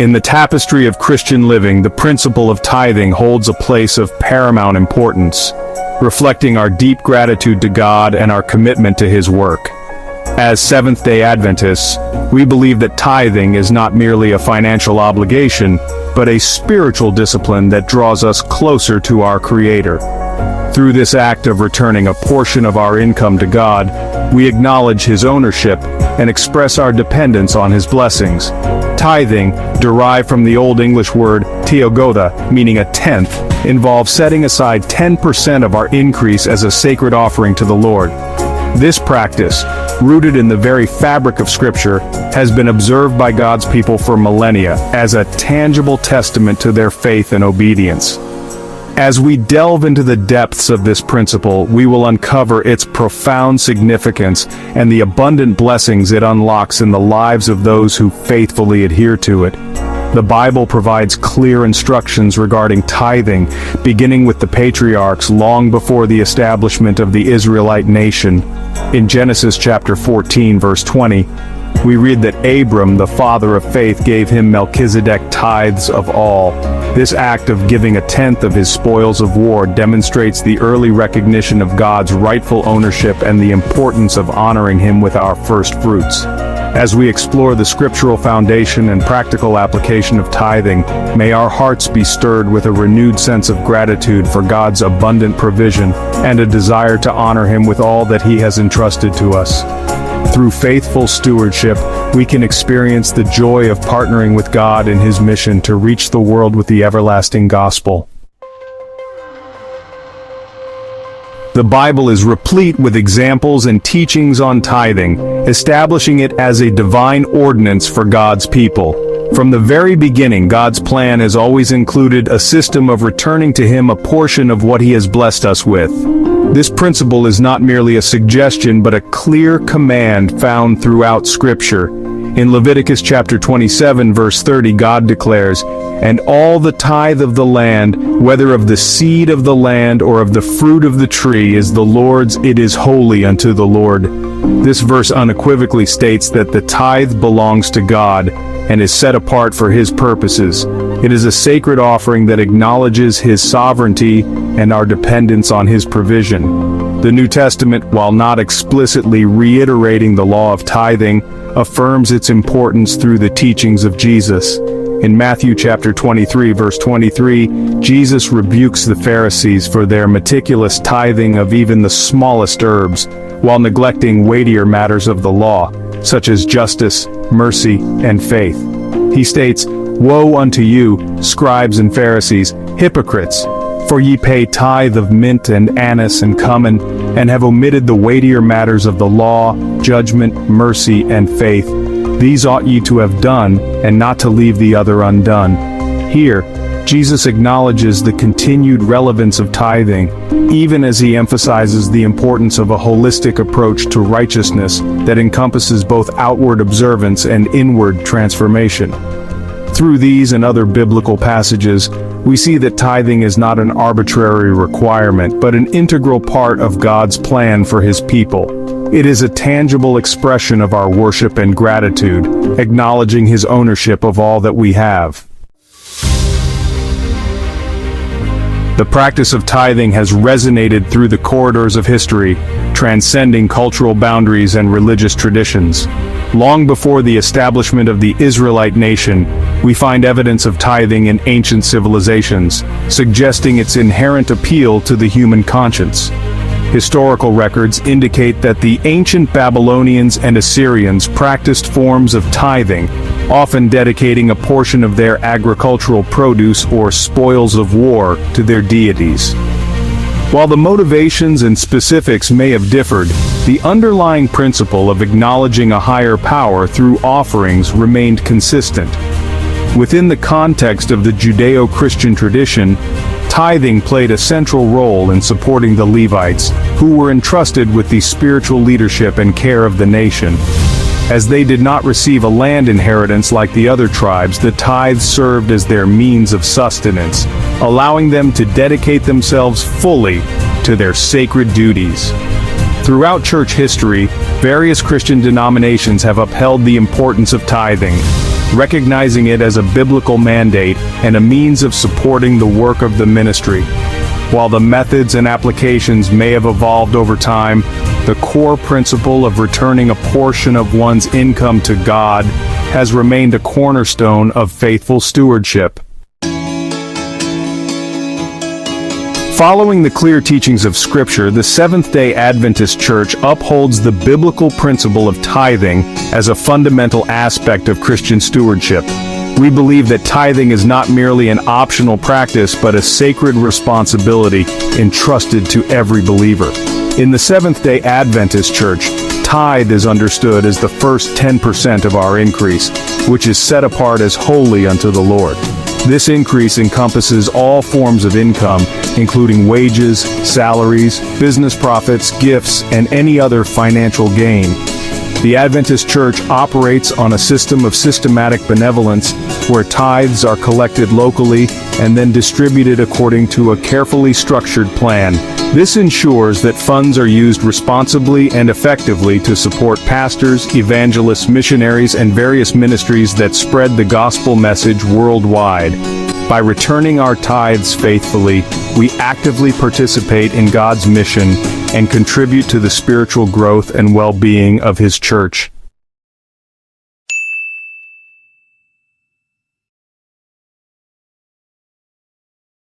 In the tapestry of Christian living, the principle of tithing holds a place of paramount importance, reflecting our deep gratitude to God and our commitment to His work. As Seventh-day Adventists, we believe that tithing is not merely a financial obligation, but a spiritual discipline that draws us closer to our Creator. Through this act of returning a portion of our income to God, we acknowledge His ownership and express our dependence on His blessings. Tithing, derived from the Old English word teogoda, meaning a tenth, involves setting aside 10% of our increase as a sacred offering to the Lord. This practice, rooted in the very fabric of Scripture, has been observed by God's people for millennia as a tangible testament to their faith and obedience. As we delve into the depths of this principle, we will uncover its profound significance and the abundant blessings it unlocks in the lives of those who faithfully adhere to it. The Bible provides clear instructions regarding tithing, beginning with the patriarchs long before the establishment of the Israelite nation. In Genesis chapter 14, verse 20, we read that Abram, the father of faith, gave him Melchizedek tithes of all. This act of giving a tenth of his spoils of war demonstrates the early recognition of God's rightful ownership and the importance of honoring Him with our first fruits. As we explore the scriptural foundation and practical application of tithing, may our hearts be stirred with a renewed sense of gratitude for God's abundant provision and a desire to honor Him with all that He has entrusted to us. Through faithful stewardship, we can experience the joy of partnering with God in His mission to reach the world with the everlasting gospel. The Bible is replete with examples and teachings on tithing, establishing it as a divine ordinance for God's people. From the very beginning, God's plan has always included a system of returning to Him a portion of what He has blessed us with. This principle is not merely a suggestion but a clear command found throughout Scripture. In Leviticus chapter 27 verse 30, God declares, "And all the tithe of the land, whether of the seed of the land or of the fruit of the tree, is the Lord's, it is holy unto the Lord." This verse unequivocally states that the tithe belongs to God and is set apart for His purposes. It is a sacred offering that acknowledges His sovereignty and our dependence on His provision. The New Testament, while not explicitly reiterating the law of tithing, affirms its importance through the teachings of Jesus. In Matthew chapter 23 verse 23, Jesus rebukes the Pharisees for their meticulous tithing of even the smallest herbs, while neglecting weightier matters of the law, such as justice, mercy, and faith. He states, "Woe unto you, scribes and Pharisees, hypocrites! For ye pay tithe of mint and anise and cumin, and have omitted the weightier matters of the law, judgment, mercy, and faith. These ought ye to have done, and not to leave the other undone." Here, Jesus acknowledges the continued relevance of tithing, even as He emphasizes the importance of a holistic approach to righteousness that encompasses both outward observance and inward transformation. Through these and other biblical passages, we see that tithing is not an arbitrary requirement, but an integral part of God's plan for His people. It is a tangible expression of our worship and gratitude, acknowledging His ownership of all that we have. The practice of tithing has resonated through the corridors of history, transcending cultural boundaries and religious traditions. Long before the establishment of the Israelite nation, we find evidence of tithing in ancient civilizations, suggesting its inherent appeal to the human conscience. Historical records indicate that the ancient Babylonians and Assyrians practiced forms of tithing, often dedicating a portion of their agricultural produce or spoils of war to their deities. While the motivations and specifics may have differed, the underlying principle of acknowledging a higher power through offerings remained consistent. Within the context of the Judeo-Christian tradition, tithing played a central role in supporting the Levites, who were entrusted with the spiritual leadership and care of the nation. As they did not receive a land inheritance like the other tribes, the tithes served as their means of sustenance, allowing them to dedicate themselves fully to their sacred duties. Throughout church history, various Christian denominations have upheld the importance of tithing, recognizing it as a biblical mandate and a means of supporting the work of the ministry. While the methods and applications may have evolved over time, the core principle of returning a portion of one's income to God has remained a cornerstone of faithful stewardship. Following the clear teachings of Scripture, the Seventh-day Adventist Church upholds the biblical principle of tithing as a fundamental aspect of Christian stewardship. We believe that tithing is not merely an optional practice but a sacred responsibility entrusted to every believer. In the Seventh-day Adventist Church, tithe is understood as the first 10% of our increase, which is set apart as holy unto the Lord. This increase encompasses all forms of income, including wages, salaries, business profits, gifts, and any other financial gain. The Adventist Church operates on a system of systematic benevolence where tithes are collected locally and then distributed according to a carefully structured plan. This ensures that funds are used responsibly and effectively to support pastors, evangelists, missionaries, and various ministries that spread the gospel message worldwide. By returning our tithes faithfully, we actively participate in God's mission and contribute to the spiritual growth and well-being of His church.